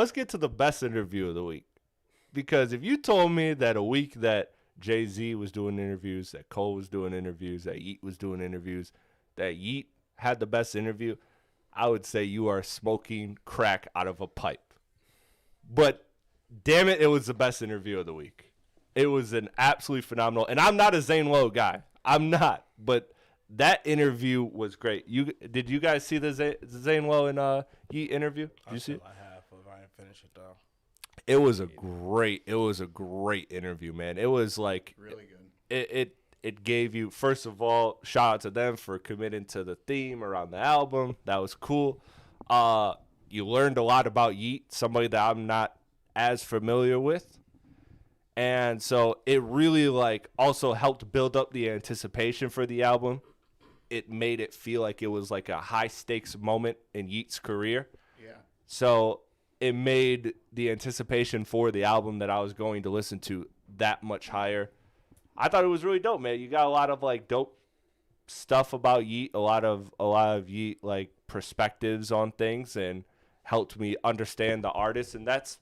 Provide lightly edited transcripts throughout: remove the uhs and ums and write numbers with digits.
Let's get to the best interview of the week. Because if you told me that a week that Jay-Z was doing interviews, that Cole was doing interviews, that Yeat was doing interviews, that Yeat had the best interview, I would say you are smoking crack out of a pipe. But damn it, it was the best interview of the week. It was an absolutely phenomenal. And I'm not a Zane Lowe guy. I'm not. But that interview was great. Did you guys see the Zane Lowe and Yeat interview? Did you see it? I have, but I didn't finish it though. It was a great interview, man. It was like really good. It gave you, first of all, shout out to them for committing to the theme around the album. That was cool. You learned a lot about Yeat, somebody that I'm not as familiar with. And so it really like also helped build up the anticipation for the album. It made it feel like it was like a high stakes moment in Yeat's career. Yeah. So it made the anticipation for the album that I was going to listen to that much higher. I thought it was really dope, man. You got a lot of like dope stuff about Yeat, a lot of Yeat like perspectives on things, and helped me understand the artist, and that's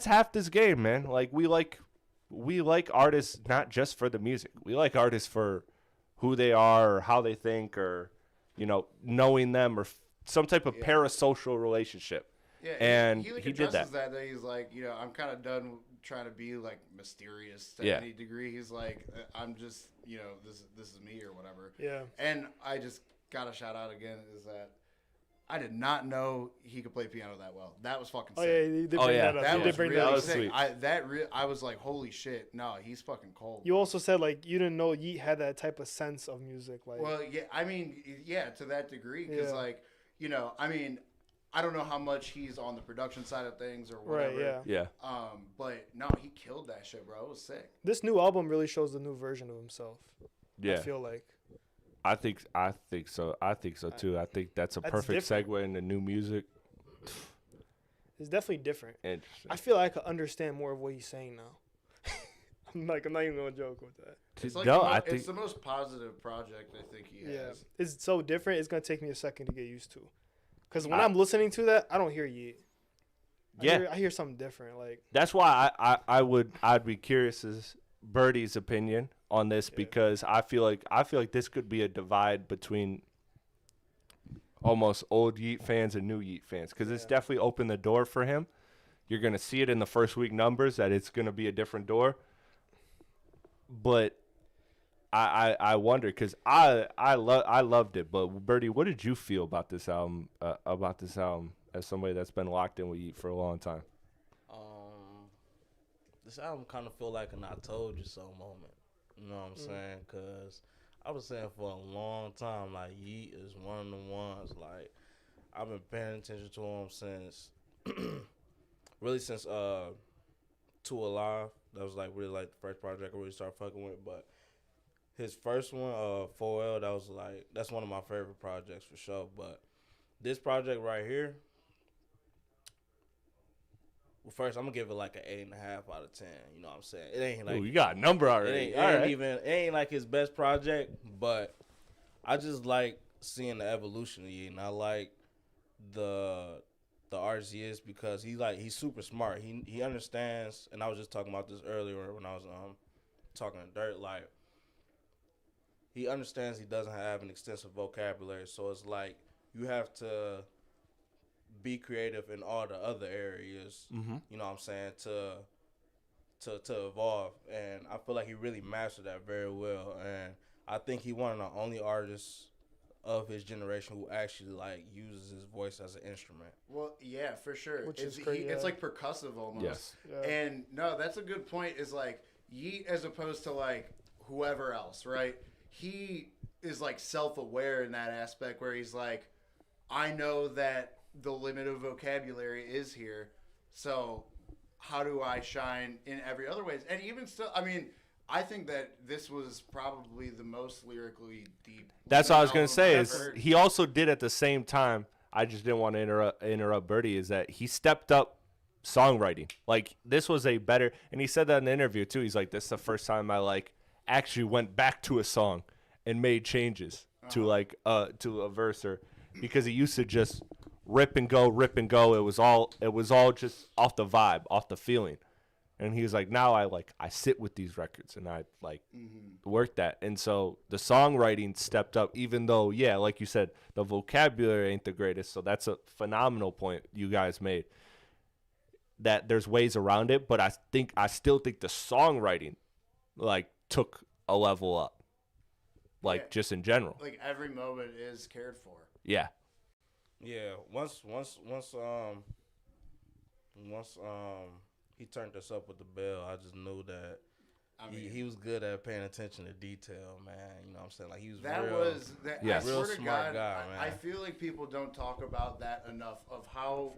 half this game, man. Like we like artists not just for the music. We like artists for who they are or how they think, or knowing them, or some type of parasocial relationship. Yeah, and he did that. He's like, I'm kind of done trying to be like mysterious to any degree. He's like, I'm just, this is me or whatever. Yeah. And I just got a shout out again is that I did not know he could play piano that well. That was fucking sick. Oh yeah, he did bring that up. That He was did bring really that up. sick. I was like, holy shit, no, he's fucking cold. You also said like you didn't know Yeat had that type of sense of music. Like, well, yeah, I mean, yeah, to that degree, because like, I mean, I don't know how much he's on the production side of things or whatever. Right, yeah. But no, he killed that shit, bro. It was sick. This new album really shows the new version of himself. Yeah. I feel like. I think so. I think so too. I think that's a perfect segue into new music. It's definitely different. Interesting. I feel like I could understand more of what he's saying now. I'm not even gonna joke with that. It's like it's the most positive project I think he has. Yeah, it's so different. It's gonna take me a second to get used to. Because when I'm listening to that, I don't hear Yeat. I hear something different. Like that's why I'd be curious as Birdie's opinion on this, because I feel like this could be a divide between almost old Yeat fans and new Yeat fans, because it's definitely opened the door for him. You're gonna see it in the first week numbers that it's gonna be a different door. But I wonder, because I loved it. But Birdie, what did you feel about this album? As somebody that's been locked in with Yeat for a long time. This album kind of feel like an "I told you so" moment. You know what I'm saying? Because I was saying for a long time, like Yeat is one of the ones. Like I've been paying attention to him since, really since Two Alive. That was like really like the first project I really started fucking with. But his first one, 4L, that's one of my favorite projects for sure. But this project right here, well, first I'm gonna give it like an 8.5 out of 10. You know what I'm saying? It ain't like, ooh, you got a number already. It ain't like his best project, but I just like seeing the evolution of Yeat, and I like the artist he is, because he's super smart. He understands, and I was just talking about this earlier when I was talking to Dirt. Like, he understands he doesn't have an extensive vocabulary, so it's like you have to be creative in all the other areas. Mm-hmm. You know what I'm saying, to evolve, and I feel like he really mastered that very well. And I think he one of the only artists of his generation who actually like uses his voice as an instrument. Well, yeah, for sure. Which is crazy. It's like percussive almost. Yes. Yeah. And no, that's a good point. Is like Yeat as opposed to like whoever else, right? He is like self-aware in that aspect where he's like, I know that the limit of vocabulary is here, so how do I shine in every other ways? And even still, I mean, I think that this was probably the most lyrically deep. That's what I was gonna say. Is he also did at the same time? I just didn't want to interrupt Birdie. Is that he stepped up songwriting? Like, this was a better, and he said that in the interview too. He's like, this is the first time I like actually went back to a song and made changes to like to a verse, or because he used to just rip and go, rip and go. It was all just off the vibe, off the feeling. And he was like, now I sit with these records and I work that. And so the songwriting stepped up, even though, yeah, like you said, the vocabulary ain't the greatest. So that's a phenomenal point you guys made, that there's ways around it. But I still think the songwriting like took a level up, like just in general. Like every moment is cared for. Yeah. Yeah. Once he turned us up with the bell, I just knew that he was good at paying attention to detail, man. You know what I'm saying? Like he was yeah. I swear real to smart God, guy, man. I feel like people don't talk about that enough of how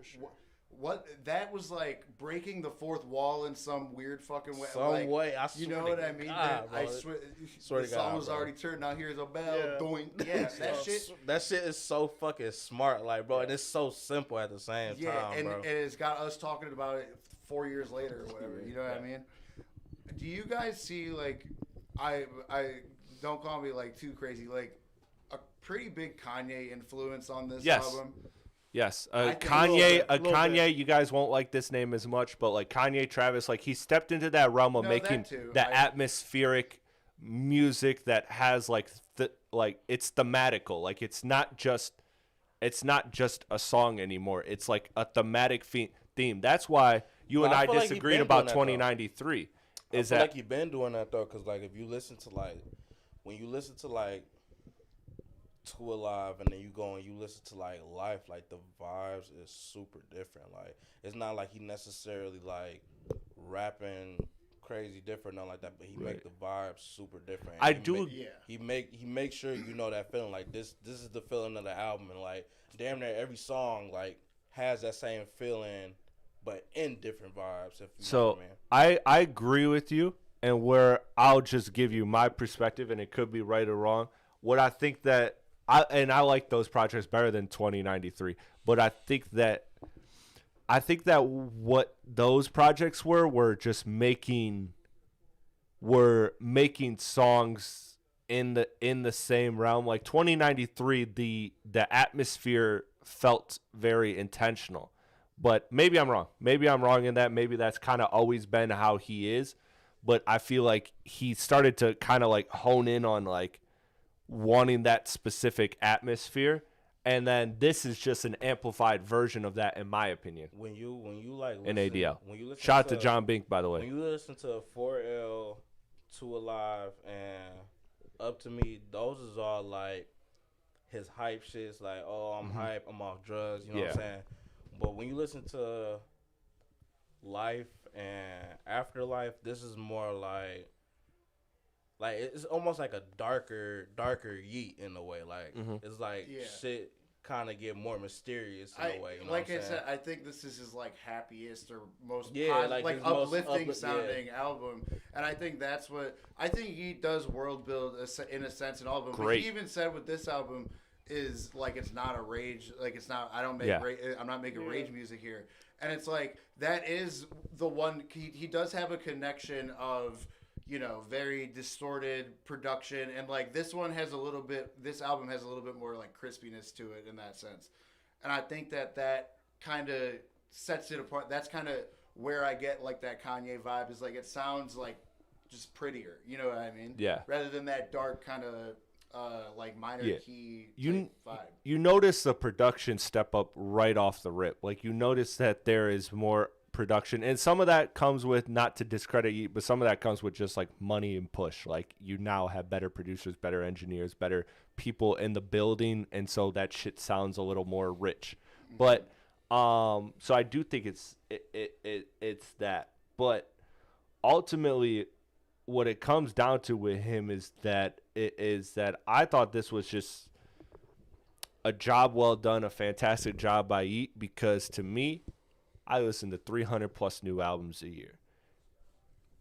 what that was like, breaking the fourth wall in some weird fucking way. Some way, I you swear know to what I mean? God, I bro. swear to the song God, was bro. already turned. Now here's a bell. Yeah. Doing that shit. That shit is so fucking smart, like, bro, and it's so simple at the same time, and bro. it's got us talking about it 4 years later or whatever. You know what I mean? Do you guys see, like, I don't call me like too crazy, like a pretty big Kanye influence on this album? Yes, think Kanye. You guys won't like this name as much, but like Kanye, Travis, like he stepped into that realm of making that atmospheric music that has like it's thematical. Like it's not just a song anymore. It's like a thematic theme. That's why you and I disagreed about 2093. I feel like you've been doing that though, because like if you listen to like when you listen to like Two Alive and then you go and you listen to like Life, like the vibes is super different. Like it's not like he necessarily like rapping crazy different, nothing like that, but he make the vibes super different. He make sure you know that feeling, like this is the feeling of the album, and like damn near every song like has that same feeling but in different vibes, if you know what I mean. I agree with you, and where I'll just give you my perspective, and it could be right or wrong. What I think that I like those projects better than 2093, but I think that what those projects were just making songs in the same realm. Like 2093, the atmosphere felt very intentional. But maybe I'm wrong. Maybe I'm wrong in that. Maybe that's kind of always been how he is. But I feel like he started to kind of like hone in on like wanting that specific atmosphere, and then this is just an amplified version of that, in my opinion. When you like in ADL. When you listen shout out to John Bink, by the way. When you listen to 4L, Two Alive, and Up to Me, those is all like his hype shits. Like, oh, I'm hype, I'm off drugs. You know what I'm saying? But when you listen to Life and Afterlife, this is more like it's almost like a darker Yeat in a way. Like it's like shit kind of get more mysterious in a way. You know like what I'm I saying? said, I think this is his like happiest or most like uplifting sounding album, and I think that's what I think he does world build in a sense in all of them. But he even said with this album is like it's not a rage, like it's not. I don't make I'm not making rage music here, and it's like that is the one he does have a connection of, you know, very distorted production, and like this album has a little bit more like crispiness to it in that sense, and I think that kind of sets it apart. That's kind of where I get like that Kanye vibe, is like it sounds like just prettier, you know what I mean? Yeah. Rather than that dark kind of like minor key vibe. You notice the production step up right off the rip. Like you notice that there is more production, and some of that comes with, not to discredit you, but some of that comes with just like money and push. Like you now have better producers, better engineers, better people in the building, and so that shit sounds a little more rich. But so I do think it's that, but ultimately what it comes down to with him is that I thought this was just a job well done, a fantastic job by Yeat, because to me, I listen to 300 plus new albums a year.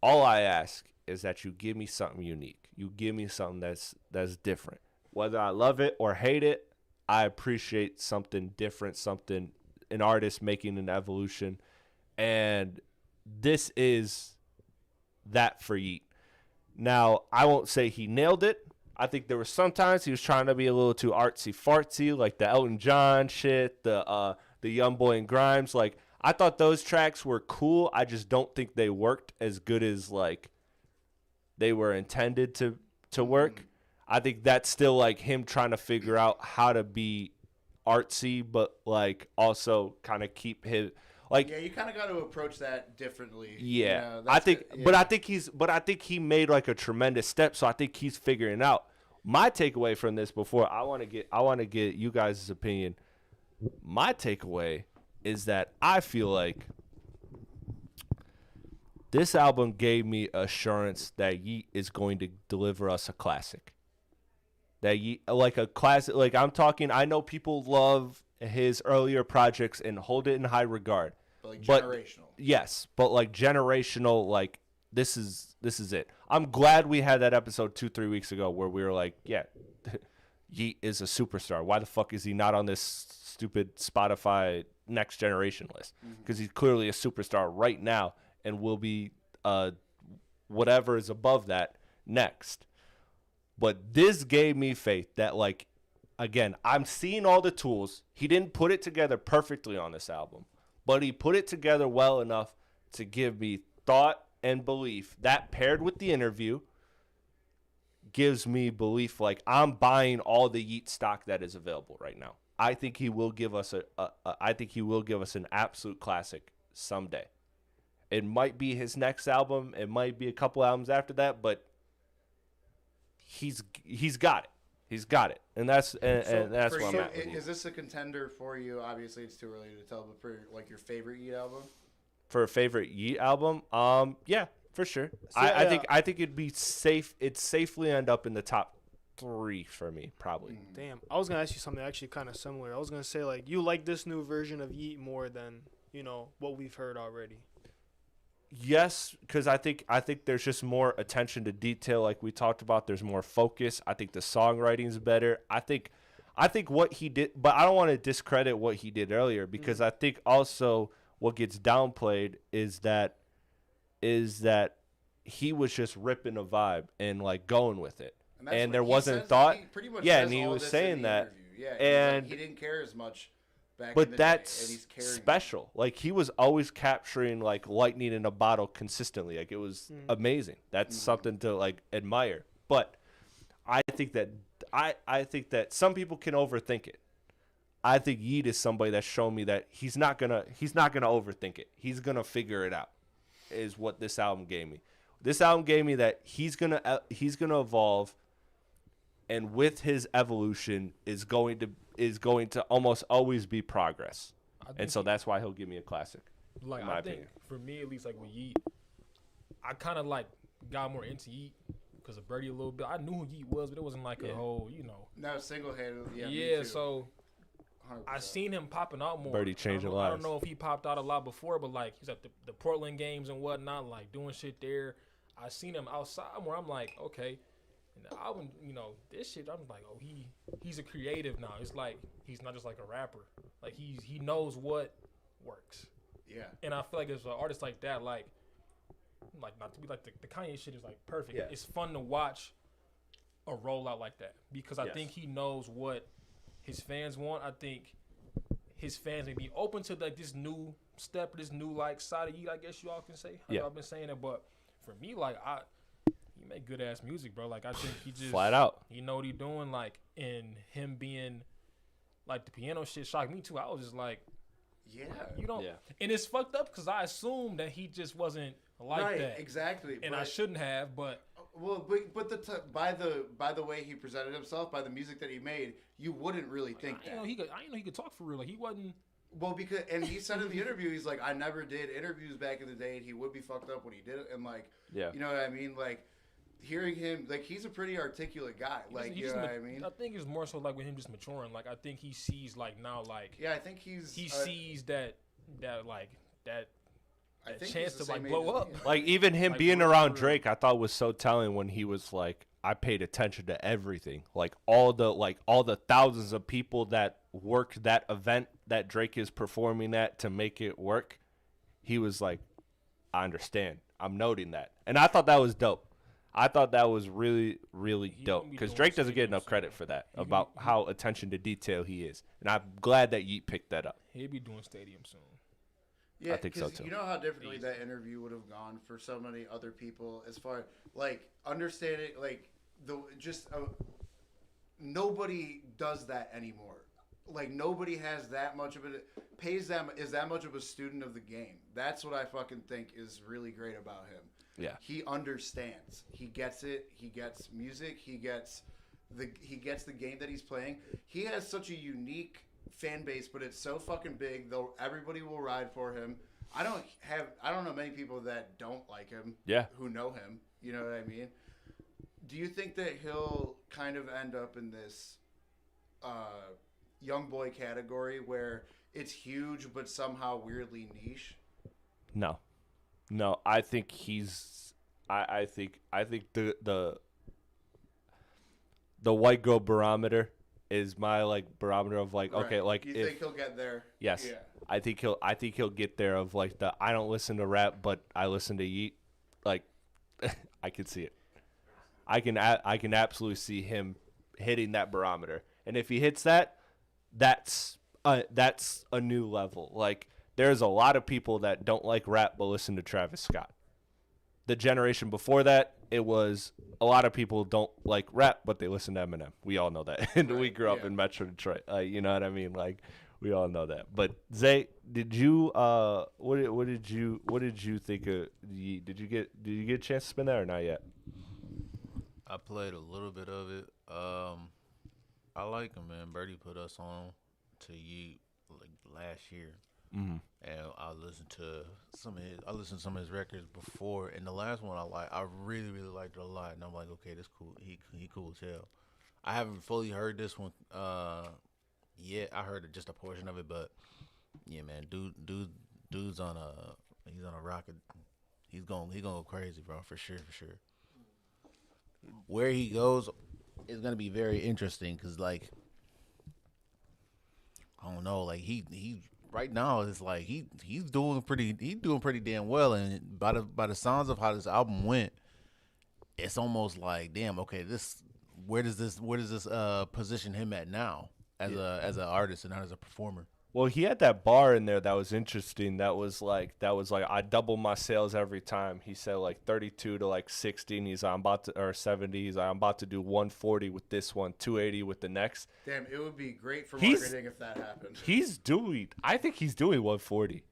All I ask is that you give me something unique. You give me something that's different. Whether I love it or hate it, I appreciate something different, an artist making an evolution. And this is that for Yeat. Now, I won't say he nailed it, I think there were sometimes he was trying to be a little too artsy fartsy, like the Elton John shit, the Young Boy and Grimes. Like, I thought those tracks were cool. I just don't think they worked as good as like they were intended to work. I think that's still like him trying to figure out how to be artsy, but like also kind of keep his like. Yeah, you kind of got to approach that differently. Yeah, You know, I think, yeah. but I think he made like a tremendous step. So I think he's figuring out. My takeaway from this, before I want to get you guys' opinion. My takeaway is that I feel like this album gave me assurance that Yeat is going to deliver us a classic. That Yeat, like a classic, like I'm talking. I know people love his earlier projects and hold it in high regard. But generational. Yes, but like generational, like this is it. I'm glad we had that episode 2-3 weeks ago where we were like, yeah, Yeat is a superstar. Why the fuck is he not on this stupid Spotify next generation list? Because he's clearly a superstar right now and will be whatever is above that next. But this gave me faith that, like, again, I'm seeing all the tools. He didn't put it together perfectly on this album, but he put it together well enough to give me thought and belief. That paired with the interview gives me belief, like, I'm buying all the Yeat stock that is available right now. I think he will give us an absolute classic someday. It might be his next album. It might be a couple albums after that, but he's got it. He's got it, and that's where I'm at. With is this a contender for you? Obviously, it's too early to tell, but for like your favorite Yeat album, for a favorite Yeat album, yeah, for sure. So, I think it'd be safe. It'd safely end up in the top 3 for me, probably. Damn, I was gonna ask you something actually kind of similar. I was gonna say, like, you like this new version of Yeat more than what we've heard already. Yes, because I think there's just more attention to detail, like we talked about. There's more focus. I think the songwriting's better. I think what he did, but I don't want to discredit what he did earlier, because I think also what gets downplayed is that he was just ripping a vibe and like going with it, and there wasn't thought. Yeah, and he was saying that, and he didn't care as much. But that's special. Like, he was always capturing like lightning in a bottle consistently. Like, it was amazing. That's something to like admire. But I think that some people can overthink it. I think Yeat is somebody that's shown me that he's not gonna overthink it. He's gonna figure it out. Is what this album gave me. This album gave me that he's gonna evolve, and with his evolution is going to almost always be progress. And so that's why he'll give me a classic. Like, in my I opinion. think for me, at least, like with Yeat, I kind of like got more into Yeat because of Birdie a little bit. I knew who Yeat was, but it wasn't like a whole, No, single-handedly. Yeah. Yeah, so 100%. I seen him popping out more. Birdie changing lives. I don't know if he popped out a lot before, but like he's at the Portland games and whatnot, like doing shit there. I seen him outside where I'm like, okay. And the album, this shit, I'm like, oh, he's a creative now. It's like he's not just like a rapper. Like he knows what works. Yeah. And I feel like as an artist like that, like not to be like the Kanye shit is like perfect. Yeah. It's fun to watch a rollout like that because I think he knows what his fans want. I think his fans may be open to like this new step, this new like side of Yeat, I guess you all can say. Y'all been saying it, but for me, like he make good ass music, bro. Like I think he just flat out. He know what he doing. Like, and him being like the piano shit shocked me too. I was just like, and it's fucked up because I assumed that he just wasn't like that. Exactly. And I shouldn't have, but by the way he presented himself, by the music that he made, you wouldn't really think that. I didn't know he could talk for real. Like he wasn't. Well, and he said in the interview, he's like, I never did interviews back in the day, and he would be fucked up when he did it, and like, you know what I mean, like. Hearing him, like, he's a pretty articulate guy. Like, you know what I mean? I think it's more so like with him just maturing. Like, I think he sees like now, like, I think he sees that chance to like blow up. Like even him like, being around Drake, I thought was so telling when he was like, I paid attention to everything. Like all the thousands of people that worked that event that Drake is performing at to make it work. He was like, I understand. I'm noting that, and I thought that was dope. I thought that was really, really He dope gonna be because doing Drake doesn't get stadium enough credit soon. for that He about be- how attention to detail he is, and I'm glad that Yeat picked that up. He'll be doing stadium soon. Yeah, I think so, 'cause too. You know how differently that interview would have gone for so many other people, as far like understanding, like nobody does that anymore. Like nobody has that much of it, pays them is that much of a student of the game. That's what I fucking think is really great about him. Yeah. He understands. He gets it. He gets music. He gets the game that he's playing. He has such a unique fan base, but it's so fucking big. Though everybody will ride for him. I don't know many people that don't like him. Yeah. Who know him. You know what I mean? Do you think that he'll kind of end up in this young boy category where it's huge but somehow weirdly niche? No, I think he's. I think the white girl barometer is my like barometer of like okay, Right. like you if think he'll get there? yes, Yeah. I think he'll get there of like the I don't listen to rap but I listen to Yeat, like I can see it. I can absolutely see him hitting that barometer, and if he hits that, that's a new level. Like there's a lot of people that don't like rap but listen to Travis Scott. The generation before that, it was a lot of people don't like rap but they listen to Eminem. We all know that, and we grew up in Metro Detroit. You know what I mean? Like we all know that. But Zay, did you what did you think of Yeat? Did you get a chance to spin that or not yet? I played a little bit of it. I like him, man. Birdie put us on to Yeat like last year, and I listened to some of his records before. And the last one I really liked it a lot. And I'm like, okay, this cool. He cool as hell. I haven't fully heard this one yet. I heard just a portion of it, but yeah, man, dude's on a rocket. He gonna go crazy, bro, for sure. Where he goes is gonna be very interesting because, like, I don't know, like he right now is like he's doing pretty damn well, and by the sounds of how this album went, it's almost like damn, okay, where does this position him at now as an artist and not as a performer? Well, he had that bar in there that was interesting. That was like I double my sales every time. He said like 32 to like 60, and he's like, I'm about to, or 70. He's like, I'm about to do 140 with this one, 280 with the next. Damn, it would be great for He's- marketing if that happened. I think he's doing 140.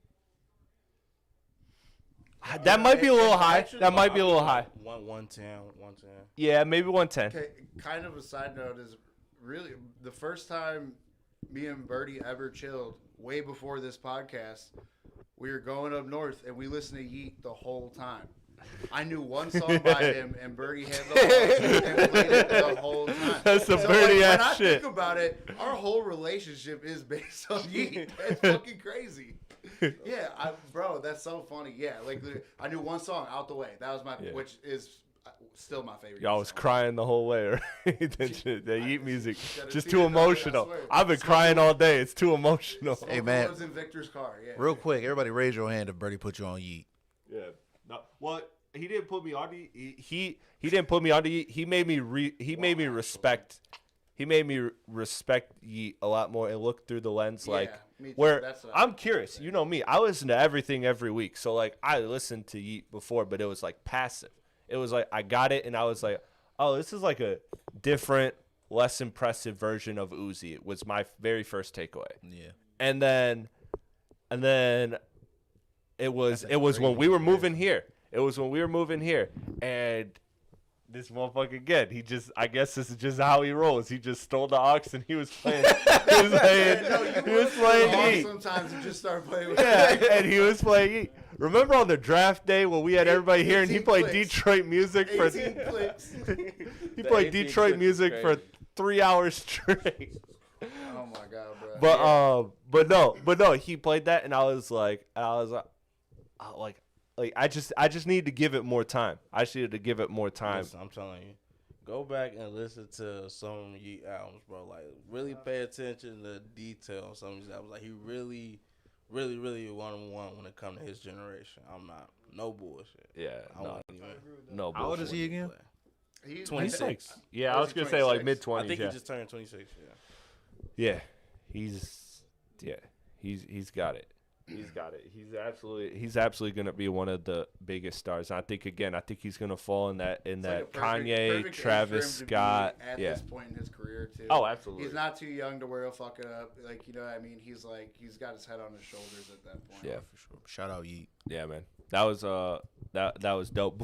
That might be a little high. actually- That might be a little high. 110. Yeah, maybe 110. Okay, kind of a side note is really the first time me and Birdie ever chilled, way before this podcast, we were going up north and we listened to Yeat the whole time. I knew one song by him, and Birdie had the whole and played it the whole time. That's some So, Birdie when ass I shit. think about it, our whole relationship is based on Yeat. That's fucking crazy. Yeah, bro, that's so funny. Yeah, like I knew one song, Out the Way. That was my, which is still my favorite. Y'all was song. crying the whole way, right? that Yeat music, Gotta just see too it, dog, I emotional. swear. I've been crying all day. It's too emotional. Smoke Hey, man. was in Victor's car. Yeah. Real quick, everybody raise your hand if Birdie put you on Yeat. Yeah. No, well, he didn't put me on the. He didn't put me on the. He made me respect. He made me respect Yeat a lot more and look through the lens Yeah, like me too. where That's what I I'm was curious. saying. You know me. I listen to everything every week. So like I listened to Yeat before, but it was like passive. It was like I got it and I was like, oh, this is like a different, less impressive version of Uzi. It was my very first takeaway. Yeah. And then it was when we were moving here. It was when we were moving here, and this motherfucker again. I guess this is just how he rolls. He just stole the aux and he was playing. He was playing Yeat. Sometimes you just start playing with Yeah, and he was playing Yeat. Remember on the draft day when we had everybody here and he 18 played clicks. Detroit music for 18 clicks. he The played 18 Detroit clicks music is for crazy. 3 hours straight. Oh my god, bro. But no, he played that, and I was like, I just need to give it more time. I just needed to give it more time. Listen, I'm telling you, go back and listen to some Yeat albums, bro. Like, really pay attention to detail on some of these albums. Like, he really one-on-one when it comes to his generation. I'm not, no bullshit. Yeah, I no, won't even. no. How old is bullshit. he again? He's 26. Yeah, I was gonna say like 26? mid I 20s. think Yeah. he just turned 26. Yeah, he's got it. He's got it. He's absolutely gonna be one of the biggest stars. And I think he's gonna fall in that It's like a Kanye, perfect age Travis for him to be Scott. at Yeah. this point in his career too. Oh, absolutely. He's not too young to where he'll fuck it up. Like, you know what I mean? He's got his head on his shoulders at that point. Yeah. For sure. Shout out Yeat. Yeah, man. That was that was dope.